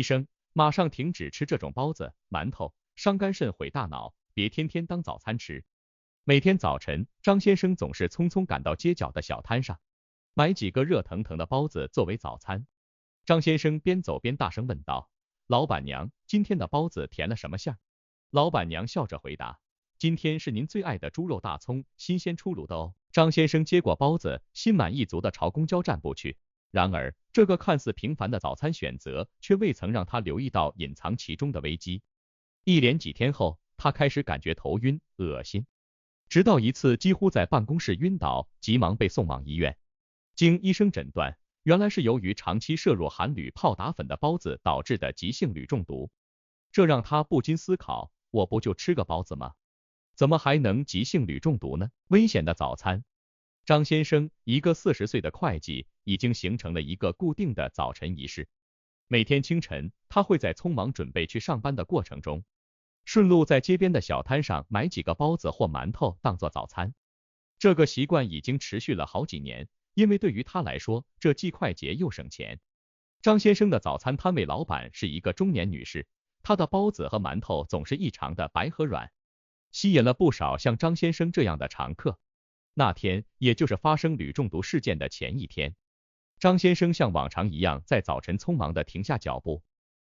医生，马上停止吃这种包子、馒头，伤肝肾毁大脑，别天天当早餐吃。每天早晨，张先生总是匆匆赶到街角的小摊上，买几个热腾腾的包子作为早餐。张先生边走边大声问道：老板娘，今天的包子填了什么馅儿？老板娘笑着回答：今天是您最爱的猪肉大葱，新鲜出炉的哦。张先生接过包子，心满意足地朝公交站步去。然而，这个看似平凡的早餐选择，却未曾让他留意到隐藏其中的危机。一连几天后，他开始感觉头晕、恶心，直到一次几乎在办公室晕倒，急忙被送往医院。经医生诊断，原来是由于长期摄入含铝泡打粉的包子导致的急性铝中毒。这让他不禁思考，我不就吃个包子吗？怎么还能急性铝中毒呢？危险的早餐。张先生，一个40岁的会计，已经形成了一个固定的早晨仪式。每天清晨，他会在匆忙准备去上班的过程中，顺路在街边的小摊上买几个包子或馒头当做早餐。这个习惯已经持续了好几年，因为对于他来说，这既快捷又省钱。张先生的早餐摊位老板是一个中年女士，她的包子和馒头总是异常的白和软，吸引了不少像张先生这样的常客。那天，也就是发生铝中毒事件的前一天，张先生像往常一样在早晨匆忙地停下脚步，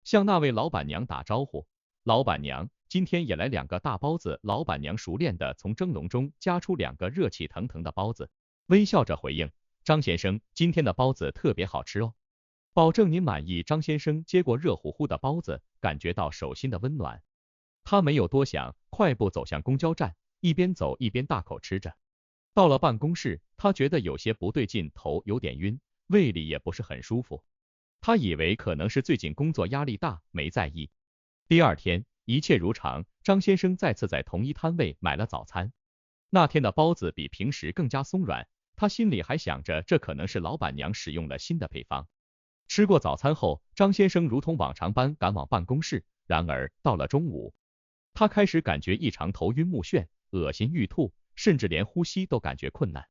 向那位老板娘打招呼：老板娘，今天也来2个大包子。老板娘熟练地从蒸笼中夹出2个热气腾腾的包子，微笑着回应：张先生，今天的包子特别好吃哦，保证您满意。张先生接过热乎乎的包子，感觉到手心的温暖。他没有多想，快步走向公交站，一边走一边大口吃着。到了办公室，他觉得有些不对劲，头有点晕，胃里也不是很舒服。他以为可能是最近工作压力大，没在意。第二天，一切如常，张先生再次在同一摊位买了早餐。那天的包子比平时更加松软，他心里还想着这可能是老板娘使用了新的配方。吃过早餐后，张先生如同往常般赶往办公室。然而到了中午，他开始感觉异常头晕目眩，恶心欲吐，甚至连呼吸都感觉困难。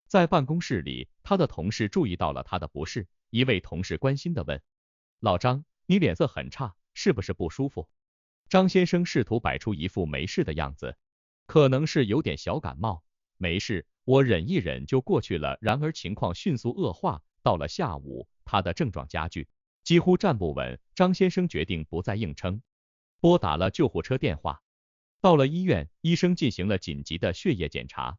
在办公室里，他的同事注意到了他的不适，一位同事关心地问：老张，你脸色很差，是不是不舒服？张先生试图摆出一副没事的样子，可能是有点小感冒，没事，我忍一忍就过去了。然而情况迅速恶化，到了下午，他的症状加剧，几乎站不稳。张先生决定不再硬撑，拨打了救护车电话。到了医院，医生进行了紧急的血液检查。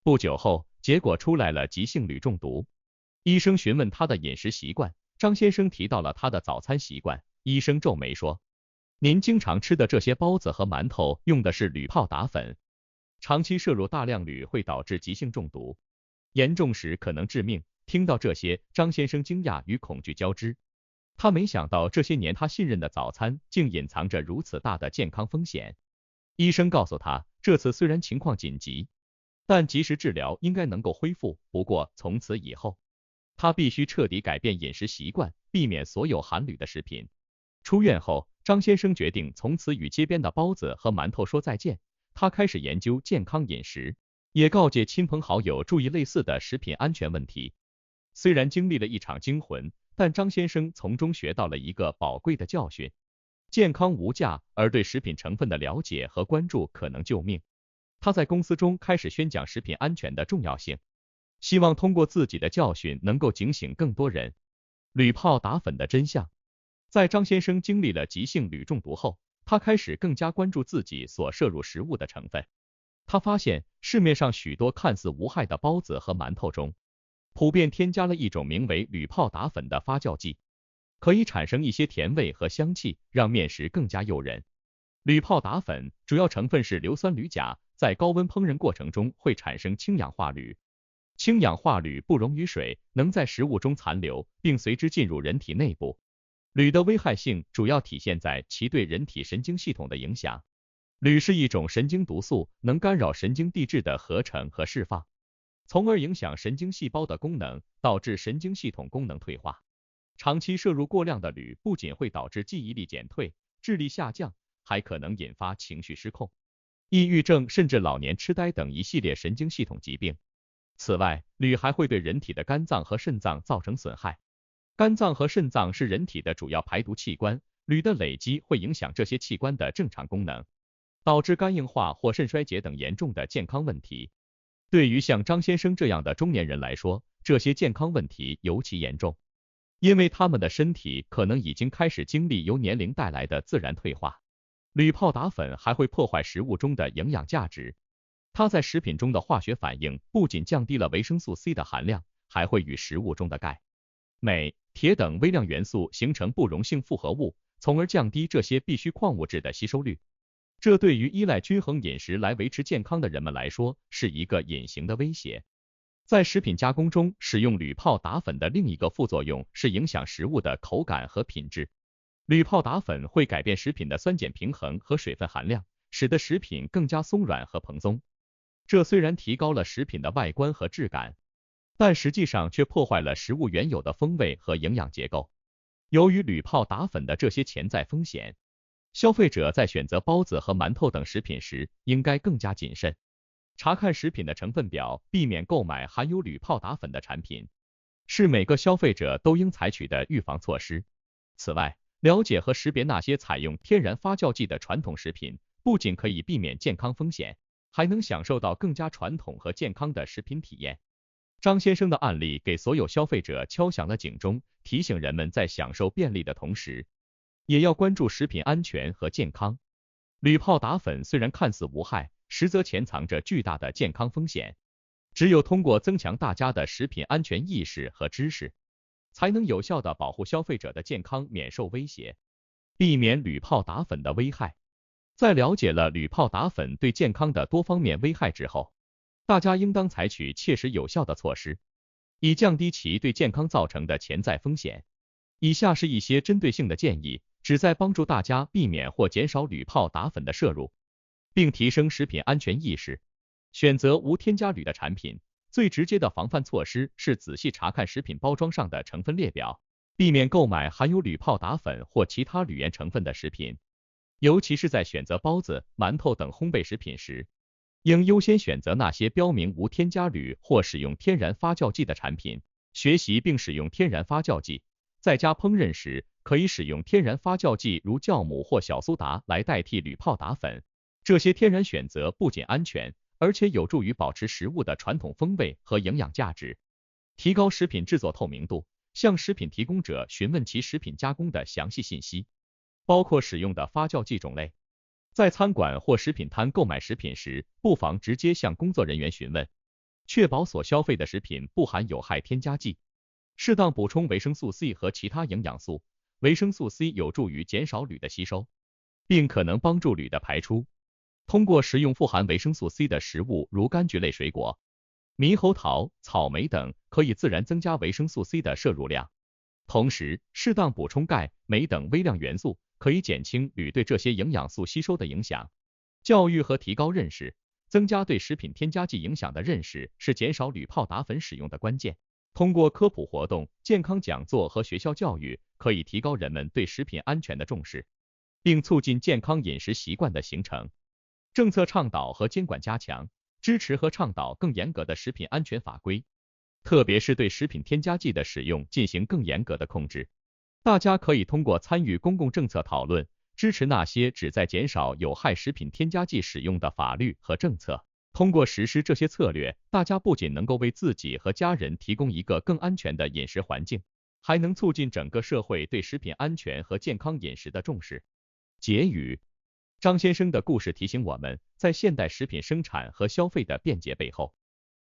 不久后，结果出来了，急性铝中毒。医生询问他的饮食习惯，张先生提到了他的早餐习惯。医生皱眉说：您经常吃的这些包子和馒头用的是铝泡打粉，长期摄入大量铝会导致急性中毒，严重时可能致命。听到这些，张先生惊讶与恐惧交织。他没想到这些年他信任的早餐竟隐藏着如此大的健康风险。医生告诉他，这次虽然情况紧急，但及时治疗应该能够恢复。不过从此以后，他必须彻底改变饮食习惯，避免所有含铝的食品。出院后，张先生决定从此与街边的包子和馒头说再见。他开始研究健康饮食，也告诫亲朋好友注意类似的食品安全问题。虽然经历了一场惊魂，但张先生从中学到了一个宝贵的教训：健康无价，而对食品成分的了解和关注可能救命。他在公司中开始宣讲食品安全的重要性，希望通过自己的教训能够警醒更多人。铝泡打粉的真相。在张先生经历了急性铝中毒后，他开始更加关注自己所摄入食物的成分。他发现市面上许多看似无害的包子和馒头中，普遍添加了一种名为铝泡打粉的发酵剂，可以产生一些甜味和香气，让面食更加诱人。铝泡打粉主要成分是硫酸铝钾，在高温烹饪过程中会产生氢氧化铝。氢氧化铝不溶于水，能在食物中残留，并随之进入人体内部。铝的危害性主要体现在其对人体神经系统的影响。铝是一种神经毒素，能干扰神经递质的合成和释放，从而影响神经细胞的功能，导致神经系统功能退化。长期摄入过量的铝不仅会导致记忆力减退、智力下降，还可能引发情绪失控、抑郁症甚至老年痴呆等一系列神经系统疾病。此外，铝还会对人体的肝脏和肾脏造成损害。肝脏和肾脏是人体的主要排毒器官，铝的累积会影响这些器官的正常功能，导致肝硬化或肾衰竭等严重的健康问题。对于像张先生这样的中年人来说，这些健康问题尤其严重，因为他们的身体可能已经开始经历由年龄带来的自然退化。铝泡打粉还会破坏食物中的营养价值，它在食品中的化学反应不仅降低了维生素 C 的含量，还会与食物中的钙、镁、铁等微量元素形成不溶性复合物，从而降低这些必需矿物质的吸收率。这对于依赖均衡饮食来维持健康的人们来说，是一个隐形的威胁。在食品加工中使用铝泡打粉的另一个副作用是影响食物的口感和品质。铝泡打粉会改变食品的酸碱平衡和水分含量，使得食品更加松软和蓬松。这虽然提高了食品的外观和质感，但实际上却破坏了食物原有的风味和营养结构。由于铝泡打粉的这些潜在风险，消费者在选择包子和馒头等食品时应该更加谨慎，查看食品的成分表，避免购买含有铝泡打粉的产品，是每个消费者都应采取的预防措施。此外，了解和识别那些采用天然发酵剂的传统食品，不仅可以避免健康风险，还能享受到更加传统和健康的食品体验。张先生的案例给所有消费者敲响了警钟，提醒人们在享受便利的同时，也要关注食品安全和健康。铝泡打粉虽然看似无害，实则潜藏着巨大的健康风险。只有通过增强大家的食品安全意识和知识，才能有效地保护消费者的健康免受威胁，避免铝泡打粉的危害。在了解了铝泡打粉对健康的多方面危害之后，大家应当采取切实有效的措施，以降低其对健康造成的潜在风险。以下是一些针对性的建议，旨在帮助大家避免或减少铝泡打粉的摄入，并提升食品安全意识。选择无添加铝的产品，最直接的防范措施是仔细查看食品包装上的成分列表，避免购买含有铝泡打粉或其他铝盐成分的食品。尤其是在选择包子、馒头等烘焙食品时，应优先选择那些标明无添加铝或使用天然发酵剂的产品。学习并使用天然发酵剂，在家烹饪时可以使用天然发酵剂如酵母或小苏打来代替铝泡打粉。这些天然选择不仅安全，而且有助于保持食物的传统风味和营养价值，提高食品制作透明度。向食品提供者询问其食品加工的详细信息，包括使用的发酵剂种类。在餐馆或食品摊购买食品时，不妨直接向工作人员询问，确保所消费的食品不含有害添加剂。适当补充维生素 C 和其他营养素，维生素 C 有助于减少铝的吸收，并可能帮助铝的排出。通过食用富含维生素 C 的食物，如柑橘类水果、猕猴桃、草莓等，可以自然增加维生素 C 的摄入量。同时，适当补充钙、镁等微量元素，可以减轻铝对这些营养素吸收的影响。教育和提高认识，增加对食品添加剂影响的认识，是减少铝泡打粉使用的关键。通过科普活动、健康讲座和学校教育，可以提高人们对食品安全的重视，并促进健康饮食习惯的形成。政策倡导和监管加强，支持和倡导更严格的食品安全法规，特别是对食品添加剂的使用进行更严格的控制。大家可以通过参与公共政策讨论，支持那些旨在减少有害食品添加剂使用的法律和政策。通过实施这些策略，大家不仅能够为自己和家人提供一个更安全的饮食环境，还能促进整个社会对食品安全和健康饮食的重视。结语：张先生的故事提醒我们，在现代食品生产和消费的便捷背后，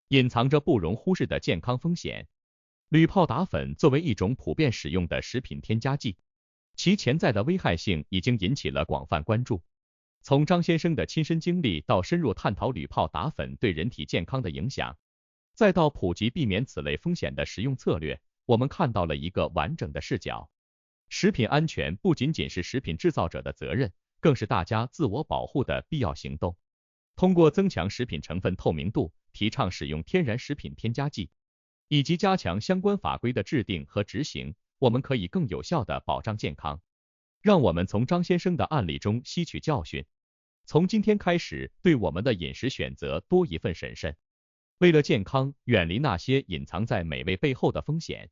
隐藏着不容忽视的健康风险。铝泡打粉作为一种普遍使用的食品添加剂，其潜在的危害性已经引起了广泛关注。从张先生的亲身经历到深入探讨铝泡打粉对人体健康的影响，再到普及避免此类风险的食用策略，我们看到了一个完整的视角。食品安全不仅仅是食品制造者的责任，更是大家自我保护的必要行动。通过增强食品成分透明度，提倡使用天然食品添加剂，以及加强相关法规的制定和执行，我们可以更有效地保障健康。让我们从张先生的案例中吸取教训，从今天开始对我们的饮食选择多一份审慎。为了健康，远离那些隐藏在美味背后的风险。